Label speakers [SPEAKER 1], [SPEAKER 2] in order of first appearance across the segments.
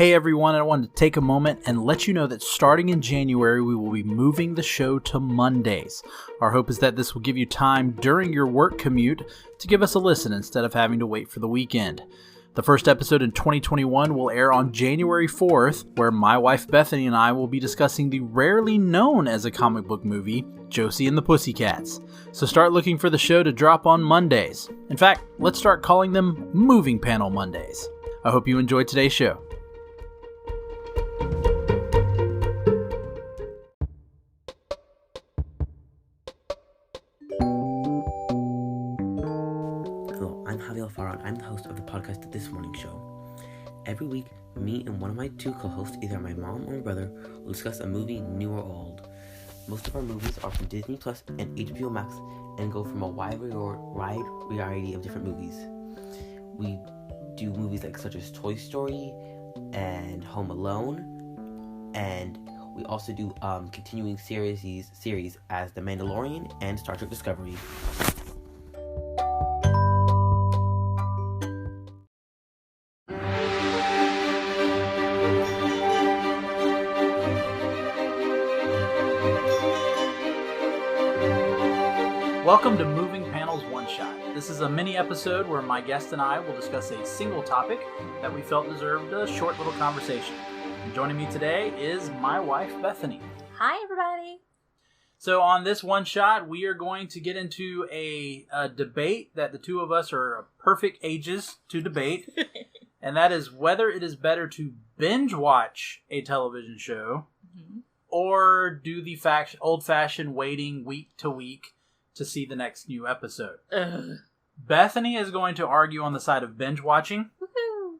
[SPEAKER 1] Hey everyone, I wanted to take a moment and let you know that starting in January, we will be moving the show to Mondays. Our hope is that this will give you time during your work commute to give us a listen instead of having to wait for the weekend. The first episode in 2021 will air on January 4th, where my wife Bethany and I will be discussing the rarely known as a comic book movie, Josie and the Pussycats. So start looking for the show to drop on Mondays. In fact, let's start calling them Moving Panel Mondays. I hope you enjoyed today's show.
[SPEAKER 2] I'm the host of the podcast This Morning Show. Every week, me and one of my two co-hosts, either my mom or my brother, will discuss a movie, new or old. Most of our movies are from Disney Plus and HBO Max and go from a wide variety of different movies. We do movies such as Toy Story and Home Alone, and we also do continuing series as The Mandalorian and Star Trek Discovery.
[SPEAKER 1] Welcome to Moving Panels One Shot. This is a mini episode where my guest and I will discuss a single topic that we felt deserved a short little conversation. And joining me today is my wife, Bethany.
[SPEAKER 3] Hi, everybody.
[SPEAKER 1] So on this one shot, we are going to get into a debate that the two of us are perfect ages to debate. And that is whether it is better to binge watch a television show or do the old-fashioned waiting week to week to see the next new episode.
[SPEAKER 3] Ugh.
[SPEAKER 1] Bethany is going to argue on the side of binge watching.
[SPEAKER 3] Woohoo.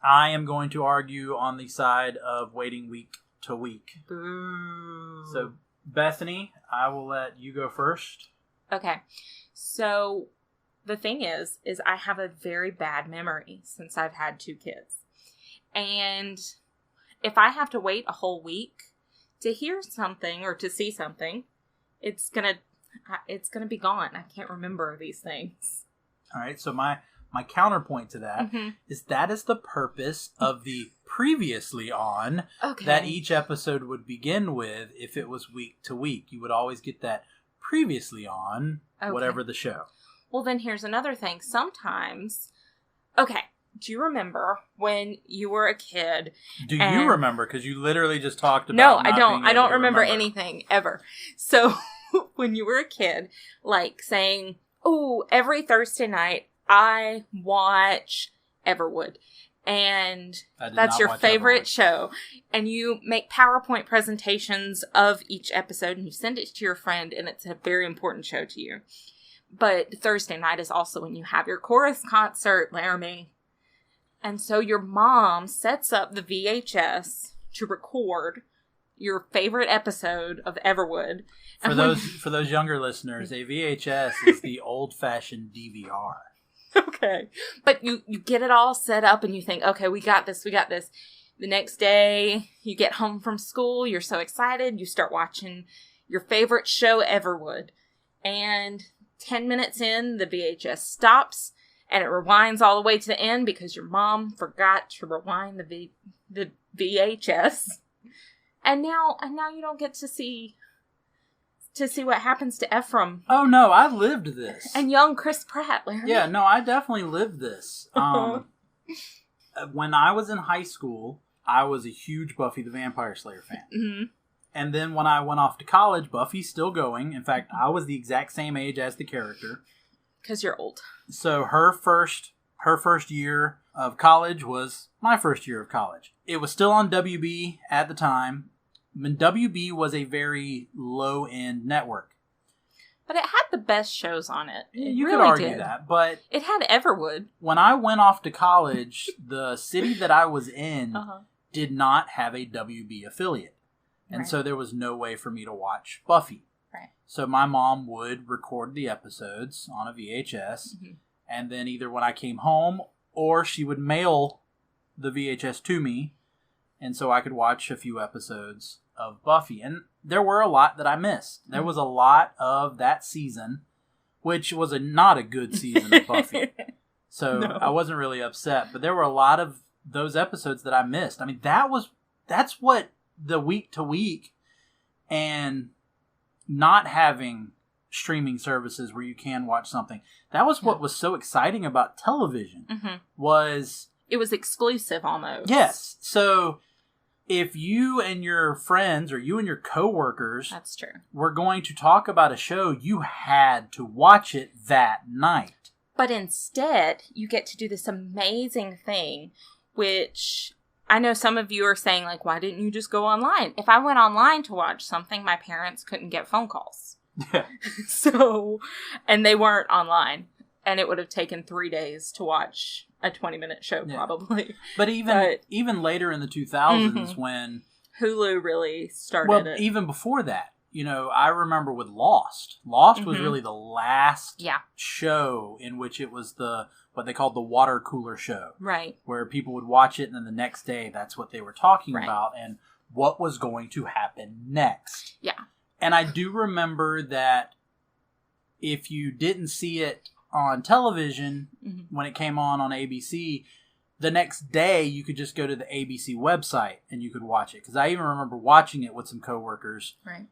[SPEAKER 1] I am going to argue on the side of waiting week to week.
[SPEAKER 3] Boo.
[SPEAKER 1] So, Bethany, I will let you go first.
[SPEAKER 3] Okay. So, the thing is I have a very bad memory since I've had two kids. And if I have to wait a whole week to hear something or to see something, it's going to be gone. I can't remember these things.
[SPEAKER 1] All right, so my counterpoint to that is the purpose of the previously on that each episode would begin with if it was week to week. You would always get that previously on whatever the show.
[SPEAKER 3] Well, then here's another thing. Sometimes, do you remember when you were a kid?
[SPEAKER 1] Do you remember? Because you literally just talked about
[SPEAKER 3] No, I don't. I don't remember anything ever. So when you were a kid, saying, "Oh, every Thursday night I watch Everwood," and that's your favorite show, and you make PowerPoint presentations of each episode, and you send it to your friend, and it's a very important show to you. But Thursday night is also when you have your chorus concert, Laramy. And so your mom sets up the VHS to record your favorite episode of Everwood.
[SPEAKER 1] For those younger listeners, a VHS is the old-fashioned DVR.
[SPEAKER 3] Okay. But you get it all set up and you think, okay, we got this. The next day, you get home from school, you're so excited, you start watching your favorite show, Everwood. And 10 minutes in, the VHS stops. And it rewinds all the way to the end because your mom forgot to rewind the VHS. And now you don't get to see what happens to Ephraim.
[SPEAKER 1] Oh no, I lived this.
[SPEAKER 3] And young Chris Pratt, Larry.
[SPEAKER 1] Yeah, no, I definitely lived this. When I was in high school, I was a huge Buffy the Vampire Slayer fan. Mm-hmm. And then when I went off to college, Buffy's still going. In fact, I was the exact same age as the character.
[SPEAKER 3] Because you're old.
[SPEAKER 1] So her first year of college was my first year of college. It was still on WB at the time. When WB was a very low-end network.
[SPEAKER 3] But it had the best shows on it.
[SPEAKER 1] You could argue that, but
[SPEAKER 3] it had Everwood.
[SPEAKER 1] When I went off to college, the city that I was in did not have a WB affiliate. And so there was no way for me to watch Buffy.
[SPEAKER 3] Right.
[SPEAKER 1] So my mom would record the episodes on a VHS, and then either when I came home or she would mail the VHS to me, and so I could watch a few episodes of Buffy. And there were a lot that I missed. There was a lot of that season, which was not a good season of Buffy. So I wasn't really upset, but there were a lot of those episodes that I missed. I mean, that's what the week to week and not having streaming services where you can watch something. That was what was so exciting about television. Was
[SPEAKER 3] it was exclusive almost.
[SPEAKER 1] Yes. So if you and your friends or you and your coworkers
[SPEAKER 3] that's true,
[SPEAKER 1] were going to talk about a show, you had to watch it that night.
[SPEAKER 3] But instead, you get to do this amazing thing, which I know some of you are saying, like, why didn't you just go online? If I went online to watch something, my parents couldn't get phone calls.
[SPEAKER 1] Yeah.
[SPEAKER 3] So, and they weren't online. And it would have taken 3 days to watch a 20-minute show, probably.
[SPEAKER 1] But even later in the 2000s when
[SPEAKER 3] Hulu really started it.
[SPEAKER 1] Even before that, you know, I remember with Lost. Lost was really the last show in which it was what they called the water cooler show.
[SPEAKER 3] Right.
[SPEAKER 1] Where people would watch it and then the next day that's what they were talking about and what was going to happen next.
[SPEAKER 3] Yeah.
[SPEAKER 1] And I do remember that if you didn't see it on television when it came on ABC, the next day you could just go to the ABC website and you could watch it. Because I even remember watching it with some coworkers.
[SPEAKER 3] Right.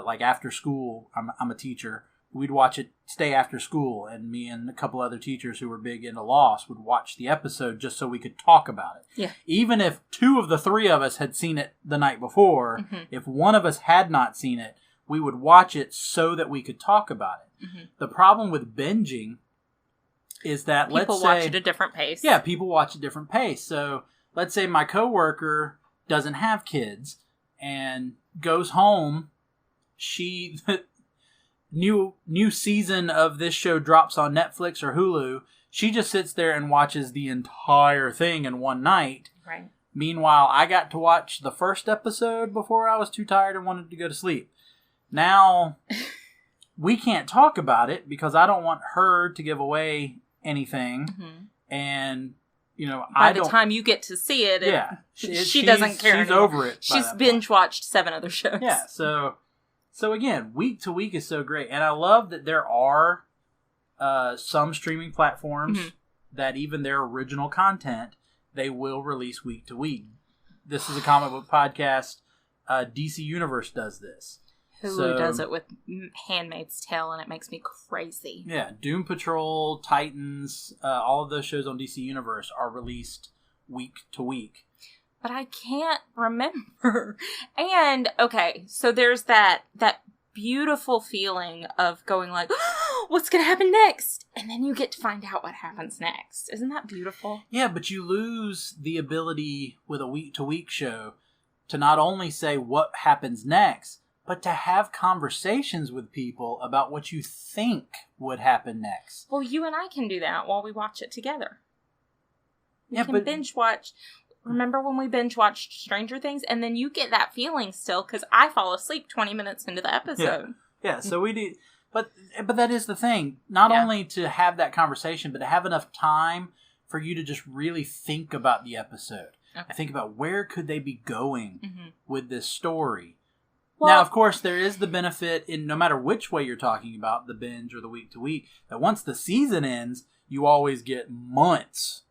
[SPEAKER 1] Like after school, I'm a teacher. We'd watch it, stay after school, and me and a couple other teachers who were big into Lost would watch the episode just so we could talk about it.
[SPEAKER 3] Yeah.
[SPEAKER 1] Even if 2 of the 3 of us had seen it the night before, if one of us had not seen it, we would watch it so that we could talk about it. The problem with binging is that
[SPEAKER 3] people watch at a different pace.
[SPEAKER 1] Yeah, people watch at a different pace. So let's say my coworker doesn't have kids and goes home. New season of this show drops on Netflix or Hulu. She just sits there and watches the entire thing in one night.
[SPEAKER 3] Right.
[SPEAKER 1] Meanwhile, I got to watch the first episode before I was too tired and wanted to go to sleep. Now, we can't talk about it because I don't want her to give away anything. And, you know,
[SPEAKER 3] by the time you get to see it, she doesn't care
[SPEAKER 1] She's
[SPEAKER 3] anymore.
[SPEAKER 1] over it.
[SPEAKER 3] She's binge watched 7 other shows.
[SPEAKER 1] Yeah, so again, week to week is so great. And I love that there are some streaming platforms that even their original content, they will release week to week. This is a comic book podcast. DC Universe does this.
[SPEAKER 3] Hulu does it with Handmaid's Tale, and it makes me crazy.
[SPEAKER 1] Yeah, Doom Patrol, Titans, all of those shows on DC Universe are released week to week.
[SPEAKER 3] But I can't remember. And, okay, so there's that beautiful feeling of going like, oh, what's going to happen next? And then you get to find out what happens next. Isn't that beautiful?
[SPEAKER 1] Yeah, but you lose the ability with a week-to-week show to not only say what happens next, but to have conversations with people about what you think would happen next.
[SPEAKER 3] Well, you and I can do that while we watch it together. We can binge watch. Remember when we binge watched Stranger Things? And then you get that feeling still because I fall asleep 20 minutes into the episode.
[SPEAKER 1] Yeah, so we do. But that is the thing. Not only to have that conversation, but to have enough time for you to just really think about the episode. Okay. Think about where could they be going with this story. Well, now, of course, there is the benefit in no matter which way you're talking about, the binge or the week to week, that once the season ends, you always get months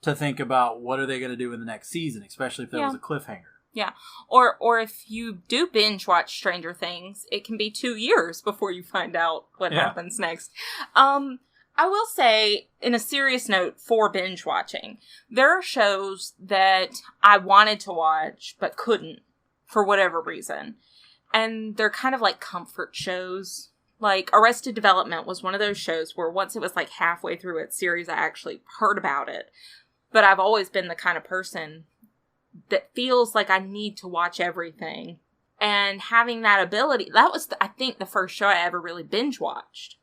[SPEAKER 1] to think about what are they going to do in the next season, especially if there was a cliffhanger. Yeah.
[SPEAKER 3] Or if you do binge watch Stranger Things, it can be 2 years before you find out what happens next. I will say, in a serious note for binge watching, there are shows that I wanted to watch but couldn't for whatever reason. And they're kind of like comfort shows. Like, Arrested Development was one of those shows where once it was like halfway through its series, I actually heard about it. But I've always been the kind of person that feels like I need to watch everything. And having that ability, that was, I think, the first show I ever really binge watched.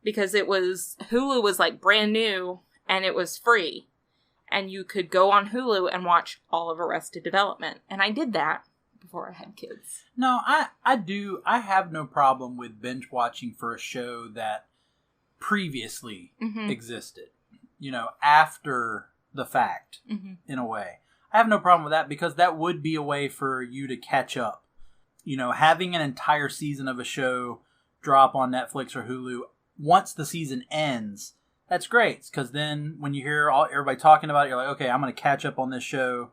[SPEAKER 3] Because Hulu was like brand new and it was free. And you could go on Hulu and watch all of Arrested Development. And I did that before I had kids.
[SPEAKER 1] No, I do. I have no problem with binge watching for a show that previously existed. You know, after the fact, in a way. I have no problem with that because that would be a way for you to catch up. You know, having an entire season of a show drop on Netflix or Hulu, once the season ends, that's great. Because then when you hear everybody talking about it, you're like, okay, I'm going to catch up on this show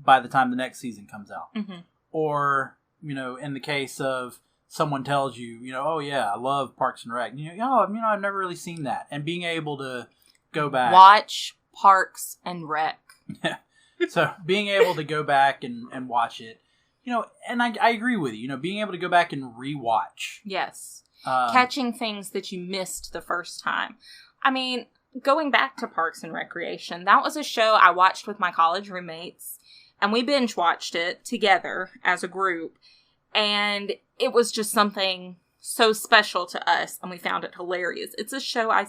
[SPEAKER 1] by the time the next season comes out.
[SPEAKER 3] Mm-hmm.
[SPEAKER 1] Or, in the case of someone tells you, oh yeah, I love Parks and Rec. I've never really seen that. And being able to go back.
[SPEAKER 3] Watch Parks and Rec.
[SPEAKER 1] So being able to go back and watch it, and I agree with you, being able to go back and rewatch.
[SPEAKER 3] Yes. Catching things that you missed the first time. I mean, going back to Parks and Recreation, that was a show I watched with my college roommates, and we binge watched it together as a group, and it was just something so special to us, and we found it hilarious. It's a show I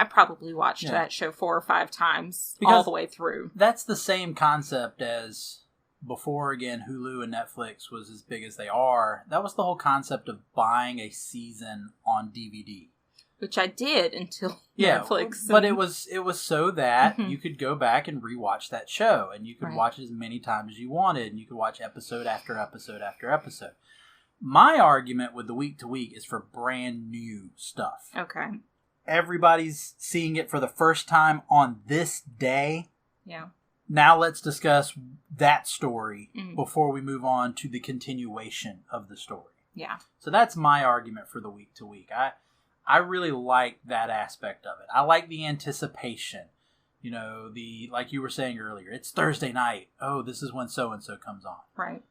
[SPEAKER 3] probably watched that show 4 or 5 times all the way through. That's
[SPEAKER 1] the same concept as before, again, Hulu and Netflix was as big as they are. That was the whole concept of buying a season on DVD.
[SPEAKER 3] Which I did until Netflix.
[SPEAKER 1] But it was so that you could go back and rewatch that show. And you could watch it as many times as you wanted. And you could watch episode after episode after episode. My argument with the week to week is for brand new stuff.
[SPEAKER 3] Okay.
[SPEAKER 1] Everybody's seeing it for the first time on this day.
[SPEAKER 3] Yeah. Now
[SPEAKER 1] let's discuss that story before we move on to the continuation of the story.
[SPEAKER 3] Yeah.
[SPEAKER 1] So that's my argument for the week to week. I really like that aspect of it. I like the anticipation. Like you were saying earlier, it's Thursday night. Oh, this is when so-and-so comes on.
[SPEAKER 3] Right.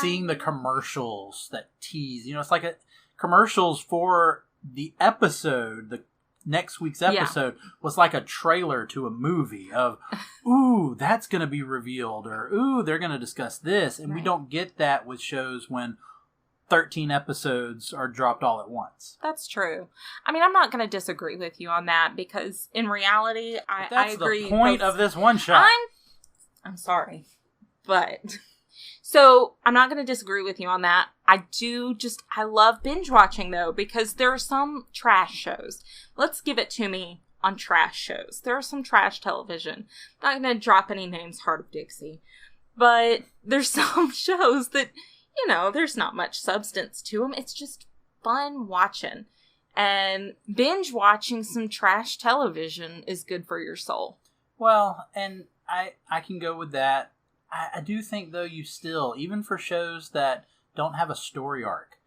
[SPEAKER 1] Seeing the commercials that tease. It's like commercials for the episode, the next week's episode was like a trailer to a movie of, ooh, that's going to be revealed, or ooh, they're going to discuss this. And we don't get that with shows when 13 episodes are dropped all at once.
[SPEAKER 3] That's true. I mean, I'm not going to disagree with you on that, because in reality, I agree.
[SPEAKER 1] That's the point of this one shot.
[SPEAKER 3] I'm sorry, but... So, I'm not going to disagree with you on that. I love binge watching, though, because there are some trash shows. Let's give it to me on trash shows. There are some trash television. I'm not going to drop any names, Heart of Dixie. But there's some shows that, there's not much substance to them. It's just fun watching. And binge watching some trash television is good for your soul.
[SPEAKER 1] Well, and I can go with that. I do think, though, you still, even for shows that don't have a story arc,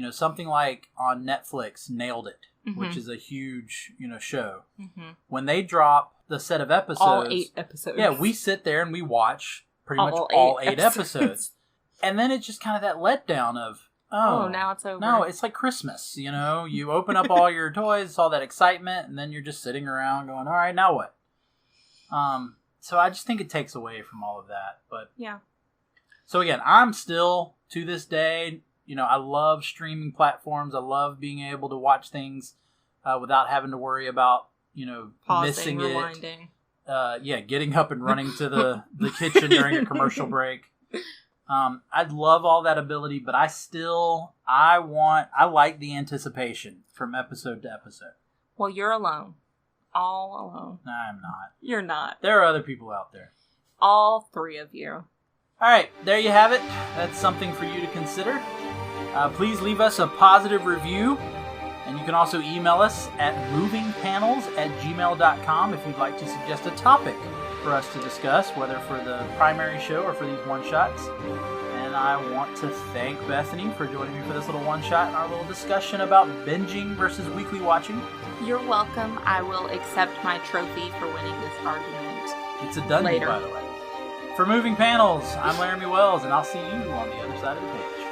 [SPEAKER 1] something like on Netflix, Nailed It, which is a huge, show. Mm-hmm. When they drop the set of episodes...
[SPEAKER 3] All 8 episodes.
[SPEAKER 1] Yeah, we sit there and we watch pretty much all 8 episodes. And then it's just kind of that letdown of, oh,
[SPEAKER 3] now it's over.
[SPEAKER 1] No, it's like Christmas, You open up all your toys, all that excitement, and then you're just sitting around going, all right, now what? So I just think it takes away from all of that. But
[SPEAKER 3] yeah. So
[SPEAKER 1] again, I'm still, to this day, I love streaming platforms. I love being able to watch things without having to worry about,
[SPEAKER 3] pausing,
[SPEAKER 1] missing
[SPEAKER 3] rewinding.
[SPEAKER 1] Getting up and running to the kitchen during a commercial break. I'd love all that ability, but I like the anticipation from episode to episode.
[SPEAKER 3] Well, you're alone. All alone.
[SPEAKER 1] No, I'm not.
[SPEAKER 3] You're not.
[SPEAKER 1] There are other people out there.
[SPEAKER 3] All 3 of you.
[SPEAKER 1] All right, there you have it. That's something for you to consider. Please leave us a positive review. And you can also email us at movingpanels@gmail.com if you'd like to suggest a topic for us to discuss, whether for the primary show or for these one-shots. And I want to thank Bethany for joining me for this little one-shot and our little discussion about binging versus weekly watching.
[SPEAKER 3] You're welcome. I will accept my trophy for winning this argument.
[SPEAKER 1] It's a done deal, by the way. For Moving Panels, I'm Laramy Wells, and I'll see you on the other side of the page.